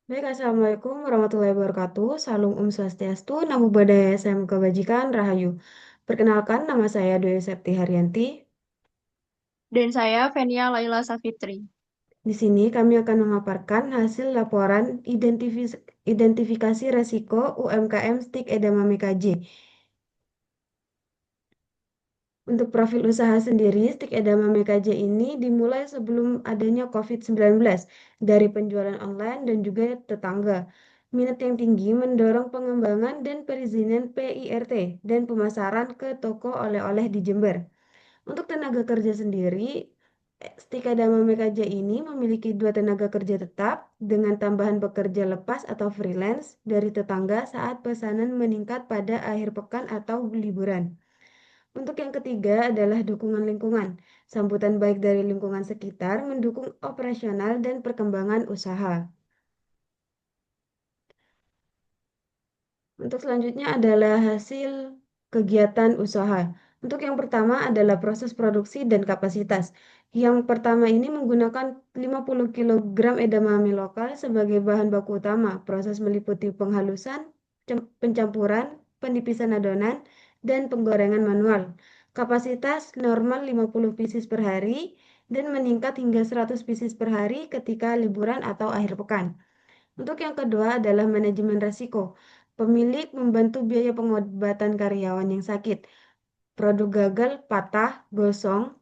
Baik, Assalamualaikum warahmatullahi wabarakatuh. Salam Swastiastu, Namo Buddhaya, Salam Kebajikan, Rahayu. Perkenalkan, nama saya Dwi Septi Haryanti. Dan saya Fenia Laila Safitri. Di sini kami akan memaparkan hasil laporan identifikasi resiko UMKM Stik Edamame KJ. Untuk profil usaha sendiri, Stik Edamame KJ ini dimulai sebelum adanya COVID-19 dari penjualan online dan juga tetangga. Minat yang tinggi mendorong pengembangan dan perizinan PIRT dan pemasaran ke toko oleh-oleh di Jember. Untuk tenaga kerja sendiri, Stik Edamame KJ ini memiliki dua tenaga kerja tetap dengan tambahan pekerja lepas atau freelance dari tetangga saat pesanan meningkat pada akhir pekan atau liburan. Untuk yang ketiga adalah dukungan lingkungan. Sambutan baik dari lingkungan sekitar mendukung operasional dan perkembangan usaha. Untuk selanjutnya adalah hasil kegiatan usaha. Untuk yang pertama adalah proses produksi dan kapasitas. Yang pertama ini menggunakan 50 kilogram edamame lokal sebagai bahan baku utama. Proses meliputi penghalusan, pencampuran, penipisan adonan, dan penggorengan manual. Kapasitas normal 50 pieces per hari dan meningkat hingga 100 pieces per hari ketika liburan atau akhir pekan. Untuk yang kedua adalah manajemen risiko. Pemilik membantu biaya pengobatan karyawan yang sakit. Produk gagal, patah, gosong,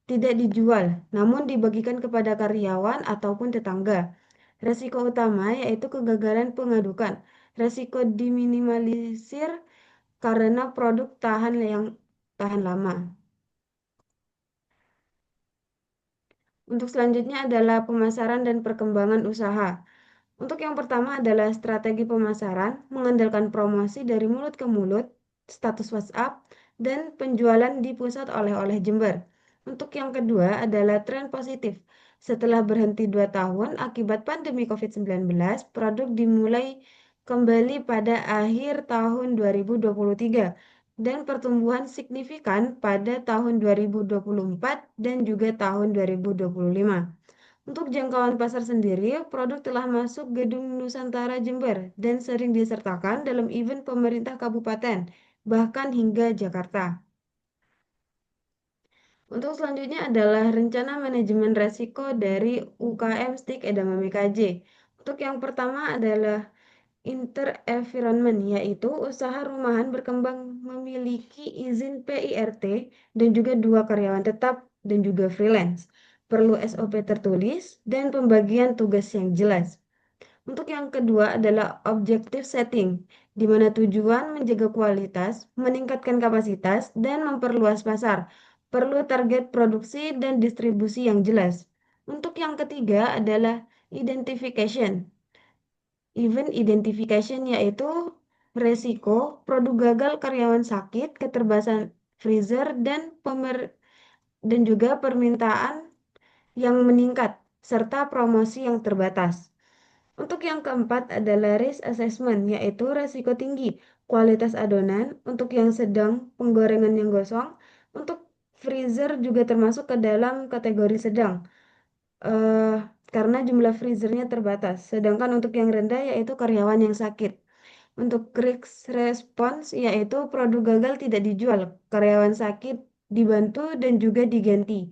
tidak dijual, namun dibagikan kepada karyawan ataupun tetangga. Resiko utama yaitu kegagalan pengadukan. Resiko diminimalisir karena produk tahan lama. Untuk selanjutnya adalah pemasaran dan perkembangan usaha. Untuk yang pertama adalah strategi pemasaran, mengandalkan promosi dari mulut ke mulut, status WhatsApp, dan penjualan di pusat oleh-oleh Jember. Untuk yang kedua adalah tren positif. Setelah berhenti 2 tahun akibat pandemi COVID-19, produk dimulai kembali pada akhir tahun 2023 dan pertumbuhan signifikan pada tahun 2024 dan juga tahun 2025. Untuk jangkauan pasar sendiri, produk telah masuk Gedung Nusantara Jember dan sering disertakan dalam event pemerintah kabupaten, bahkan hingga Jakarta. Untuk selanjutnya adalah rencana manajemen resiko dari UKM Stik Edamame KJ. Untuk yang pertama adalah Inter-environment, yaitu usaha rumahan berkembang memiliki izin PIRT dan juga dua karyawan tetap dan juga freelance. Perlu SOP tertulis dan pembagian tugas yang jelas. Untuk yang kedua adalah objective setting, di mana tujuan menjaga kualitas, meningkatkan kapasitas, dan memperluas pasar. Perlu target produksi dan distribusi yang jelas. Untuk yang ketiga adalah identification. Event identification yaitu resiko, produk gagal, karyawan sakit, keterbatasan freezer, dan juga permintaan yang meningkat, serta promosi yang terbatas. Untuk yang keempat adalah risk assessment, yaitu resiko tinggi, kualitas adonan, untuk yang sedang, penggorengan yang gosong, untuk freezer juga termasuk ke dalam kategori sedang, eh, karena jumlah freezernya terbatas. Sedangkan untuk yang rendah yaitu karyawan yang sakit. Untuk risk response yaitu produk gagal tidak dijual, karyawan sakit dibantu dan juga diganti.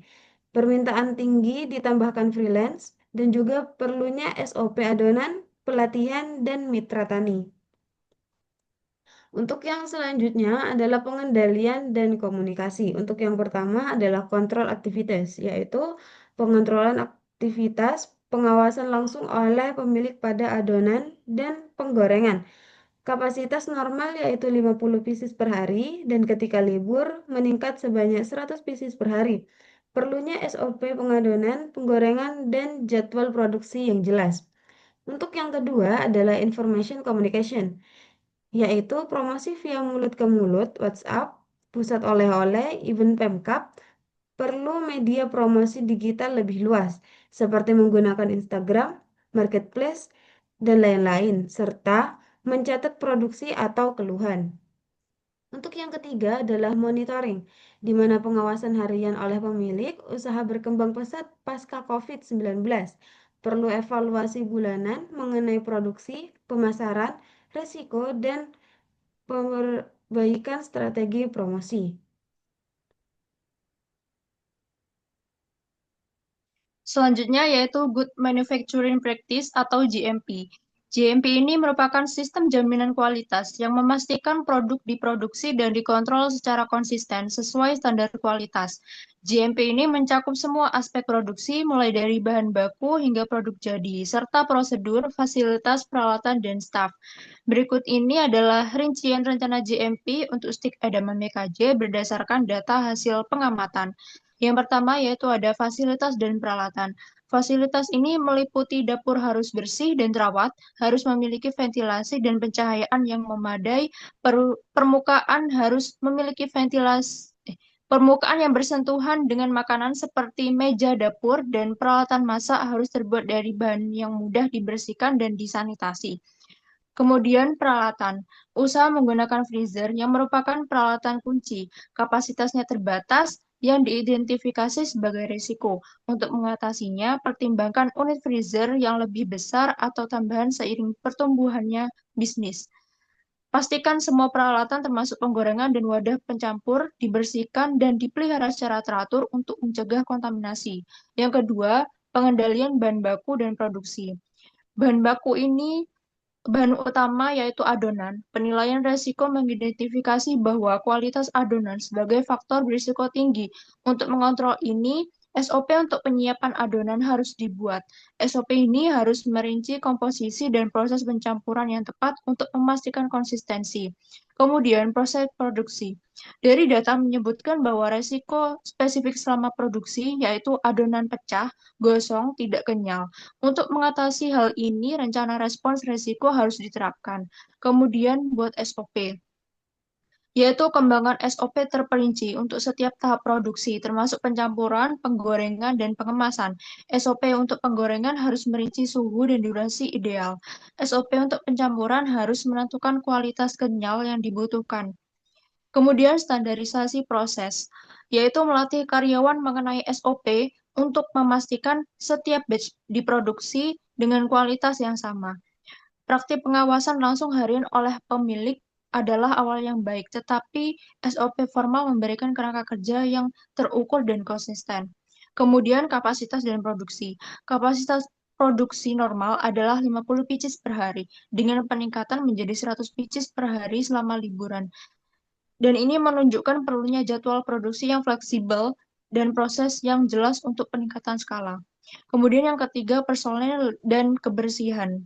Permintaan tinggi ditambahkan freelance dan juga perlunya SOP adonan, pelatihan, dan mitra tani. Untuk yang selanjutnya adalah pengendalian dan komunikasi. Untuk yang pertama adalah kontrol aktivitas, yaitu pengontrolan aktivitas pengawasan langsung oleh pemilik pada adonan dan penggorengan. Kapasitas normal yaitu 50 pieces per hari dan ketika libur meningkat sebanyak 100 pieces per hari. Perlunya SOP pengadonan, penggorengan, dan jadwal produksi yang jelas. Untuk yang kedua adalah information communication, yaitu promosi via mulut ke mulut, WhatsApp, pusat oleh-oleh, event Pemkap, perlu media promosi digital lebih luas, seperti menggunakan Instagram, Marketplace, dan lain-lain, serta mencatat produksi atau keluhan. Untuk yang ketiga adalah monitoring, di mana pengawasan harian oleh pemilik usaha berkembang pesat pasca COVID-19. Perlu evaluasi bulanan mengenai produksi, pemasaran, resiko, dan perbaikan strategi promosi. Selanjutnya yaitu Good Manufacturing Practice atau GMP. GMP ini merupakan sistem jaminan kualitas yang memastikan produk diproduksi dan dikontrol secara konsisten sesuai standar kualitas. GMP ini mencakup semua aspek produksi mulai dari bahan baku hingga produk jadi, serta prosedur, fasilitas, peralatan, dan staf. Berikut ini adalah rincian rencana GMP untuk stik edamame KJ berdasarkan data hasil pengamatan. Yang pertama yaitu ada fasilitas dan peralatan. Fasilitas ini meliputi dapur harus bersih dan terawat, harus memiliki ventilasi dan pencahayaan yang memadai, permukaan harus memiliki permukaan yang bersentuhan dengan makanan seperti meja dapur dan peralatan masak harus terbuat dari bahan yang mudah dibersihkan dan disanitasi. Kemudian peralatan. Usaha menggunakan freezer yang merupakan peralatan kunci. Kapasitasnya terbatas yang diidentifikasi sebagai risiko. Untuk mengatasinya, pertimbangkan unit freezer yang lebih besar atau tambahan seiring pertumbuhannya bisnis. Pastikan semua peralatan termasuk penggorengan dan wadah pencampur dibersihkan dan dipelihara secara teratur untuk mencegah kontaminasi. Yang kedua, pengendalian bahan baku dan produksi. Bahan baku ini Bahan utama yaitu adonan. Penilaian risiko mengidentifikasi bahwa kualitas adonan sebagai faktor berisiko tinggi. Untuk mengontrol ini, SOP untuk penyiapan adonan harus dibuat. SOP ini harus merinci komposisi dan proses pencampuran yang tepat untuk memastikan konsistensi. Kemudian, proses produksi. Dari data menyebutkan bahwa risiko spesifik selama produksi yaitu adonan pecah, gosong, tidak kenyal. Untuk mengatasi hal ini, rencana respons risiko harus diterapkan. Kemudian buat SOP, yaitu kembangan SOP terperinci untuk setiap tahap produksi, termasuk pencampuran, penggorengan, dan pengemasan. SOP untuk penggorengan harus merinci suhu dan durasi ideal. SOP untuk pencampuran harus menentukan kualitas kenyal yang dibutuhkan. Kemudian standarisasi proses, yaitu melatih karyawan mengenai SOP untuk memastikan setiap batch diproduksi dengan kualitas yang sama. Praktik pengawasan langsung harian oleh pemilik adalah awal yang baik, tetapi SOP formal memberikan kerangka kerja yang terukur dan konsisten. Kemudian kapasitas dan produksi. Kapasitas produksi normal adalah 50 pieces per hari, dengan peningkatan menjadi 100 pieces per hari selama liburan. Dan ini menunjukkan perlunya jadwal produksi yang fleksibel dan proses yang jelas untuk peningkatan skala. Kemudian yang ketiga, personel dan kebersihan.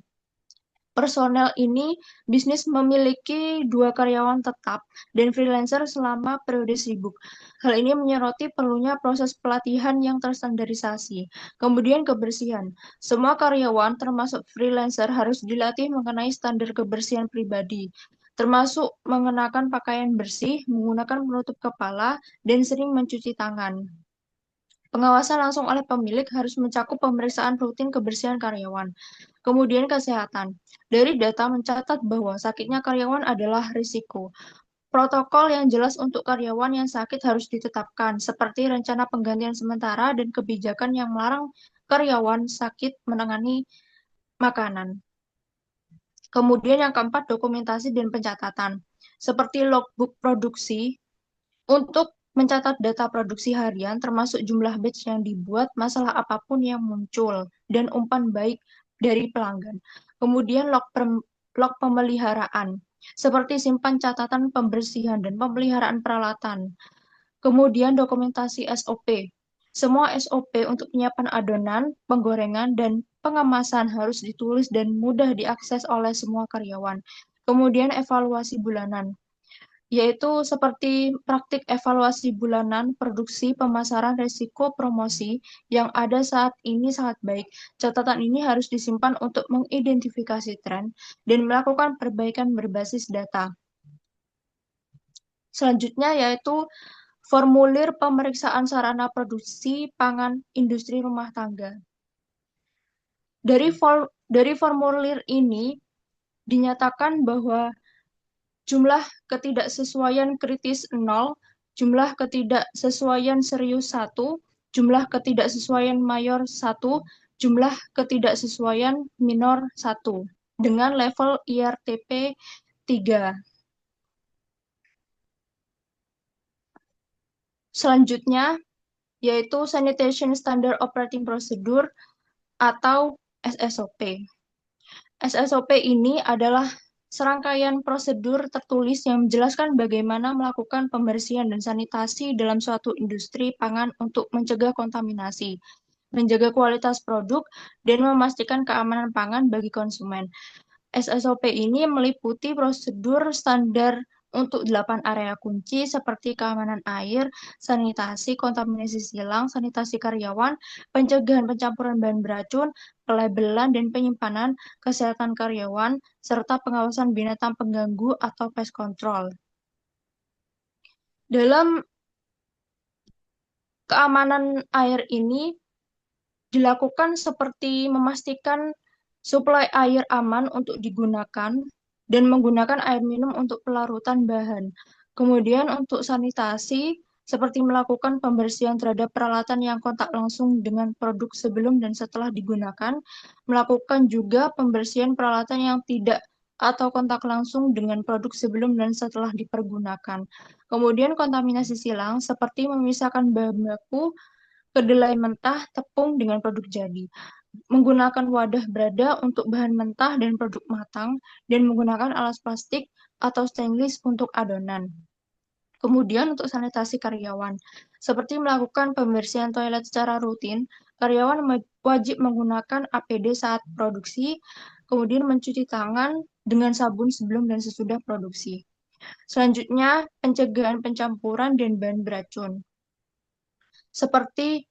Personel ini bisnis memiliki 2 karyawan tetap dan freelancer selama periode sibuk. Hal ini menyoroti perlunya proses pelatihan yang terstandarisasi. Kemudian kebersihan. Semua karyawan termasuk freelancer harus dilatih mengenai standar kebersihan pribadi, termasuk mengenakan pakaian bersih, menggunakan penutup kepala, dan sering mencuci tangan. Pengawasan langsung oleh pemilik harus mencakup pemeriksaan rutin kebersihan karyawan. Kemudian kesehatan. Dari data mencatat bahwa sakitnya karyawan adalah risiko. Protokol yang jelas untuk karyawan yang sakit harus ditetapkan, seperti rencana penggantian sementara dan kebijakan yang melarang karyawan sakit menangani makanan. Kemudian yang keempat, dokumentasi dan pencatatan. Seperti logbook produksi, untuk mencatat data produksi harian, termasuk jumlah batch yang dibuat, masalah apapun yang muncul, dan umpan baik dari pelanggan. Kemudian log pemeliharaan, seperti simpan catatan pembersihan dan pemeliharaan peralatan. Kemudian dokumentasi SOP. Semua SOP untuk penyiapan adonan, penggorengan, dan pengemasan harus ditulis dan mudah diakses oleh semua karyawan. Kemudian evaluasi bulanan, yaitu seperti praktik evaluasi bulanan, produksi, pemasaran, risiko, promosi yang ada saat ini sangat baik. Catatan ini harus disimpan untuk mengidentifikasi tren dan melakukan perbaikan berbasis data. Selanjutnya yaitu formulir pemeriksaan sarana produksi pangan industri rumah tangga. Dari formulir ini dinyatakan bahwa jumlah ketidaksesuaian kritis 0, jumlah ketidaksesuaian serius 1, jumlah ketidaksesuaian mayor 1, jumlah ketidaksesuaian minor 1 dengan level IRTP 3. Selanjutnya, yaitu Sanitation Standard Operating Procedure atau SSOP. SSOP ini adalah serangkaian prosedur tertulis yang menjelaskan bagaimana melakukan pembersihan dan sanitasi dalam suatu industri pangan untuk mencegah kontaminasi, menjaga kualitas produk, dan memastikan keamanan pangan bagi konsumen. SSOP ini meliputi prosedur standar untuk 8 area kunci seperti keamanan air, sanitasi, kontaminasi silang, sanitasi karyawan, pencegahan pencampuran bahan beracun, pelabelan dan penyimpanan, kesehatan karyawan, serta pengawasan binatang pengganggu atau pest control. Dalam keamanan air ini dilakukan seperti memastikan suplai air aman untuk digunakan dan menggunakan air minum untuk pelarutan bahan. Kemudian untuk sanitasi, seperti melakukan pembersihan terhadap peralatan yang kontak langsung dengan produk sebelum dan setelah digunakan, melakukan juga pembersihan peralatan yang tidak atau kontak langsung dengan produk sebelum dan setelah dipergunakan. Kemudian kontaminasi silang, seperti memisahkan bahan baku kedelai mentah, tepung dengan produk jadi. Menggunakan wadah berada untuk bahan mentah dan produk matang, dan menggunakan alas plastik atau stainless untuk adonan. Kemudian untuk sanitasi karyawan, seperti melakukan pembersihan toilet secara rutin, karyawan wajib menggunakan APD saat produksi, kemudian mencuci tangan dengan sabun sebelum dan sesudah produksi. Selanjutnya, pencegahan pencampuran dan bahan beracun, seperti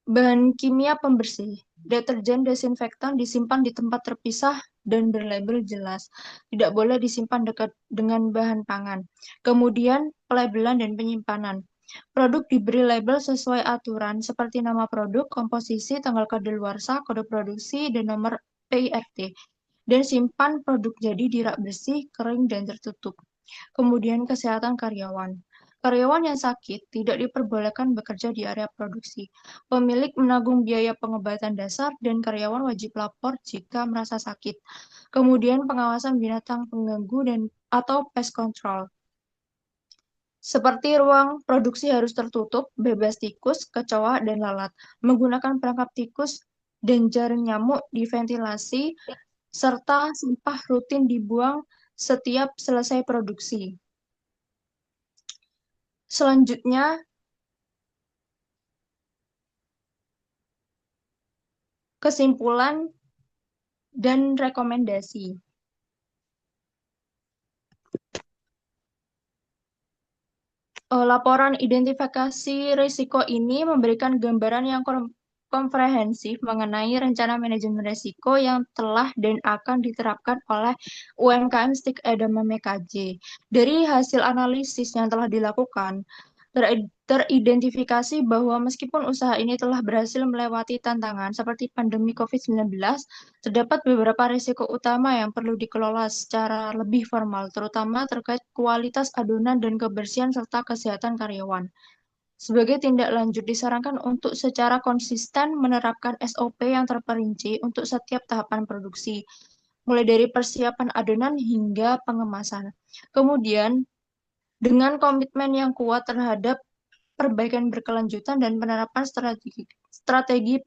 bahan kimia pembersih, deterjen, desinfektan disimpan di tempat terpisah dan berlabel jelas. Tidak boleh disimpan dekat dengan bahan pangan. Kemudian, pelabelan dan penyimpanan. Produk diberi label sesuai aturan seperti nama produk, komposisi, tanggal kadaluarsa, kode produksi, dan nomor PIRT. Dan simpan produk jadi di rak bersih, kering, dan tertutup. Kemudian kesehatan karyawan. Karyawan yang sakit tidak diperbolehkan bekerja di area produksi. Pemilik menanggung biaya pengobatan dasar dan karyawan wajib lapor jika merasa sakit. Kemudian pengawasan binatang pengganggu dan atau pest control. Seperti ruang produksi harus tertutup, bebas tikus, kecoa, dan lalat. Menggunakan perangkap tikus dan jaring nyamuk di ventilasi, serta sampah rutin dibuang setiap selesai produksi. Selanjutnya, kesimpulan dan rekomendasi. Laporan identifikasi risiko ini memberikan gambaran yang komprehensif mengenai rencana manajemen risiko yang telah dan akan diterapkan oleh UMKM Stik Edamame MKJ. Dari hasil analisis yang telah dilakukan, teridentifikasi bahwa meskipun usaha ini telah berhasil melewati tantangan seperti pandemi COVID-19, terdapat beberapa risiko utama yang perlu dikelola secara lebih formal, terutama terkait kualitas adonan dan kebersihan serta kesehatan karyawan. Sebagai tindak lanjut, disarankan untuk secara konsisten menerapkan SOP yang terperinci untuk setiap tahapan produksi, mulai dari persiapan adonan hingga pengemasan. Kemudian, dengan komitmen yang kuat terhadap perbaikan berkelanjutan dan penerapan strategi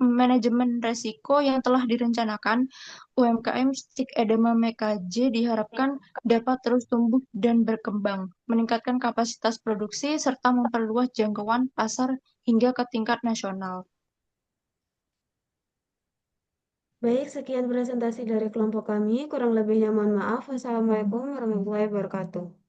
manajemen risiko yang telah direncanakan, UMKM Stik Edamame KJ diharapkan dapat terus tumbuh dan berkembang, meningkatkan kapasitas produksi, serta memperluas jangkauan pasar hingga ke tingkat nasional. Baik, sekian presentasi dari kelompok kami. Kurang lebihnya mohon maaf. Wassalamualaikum warahmatullahi wabarakatuh.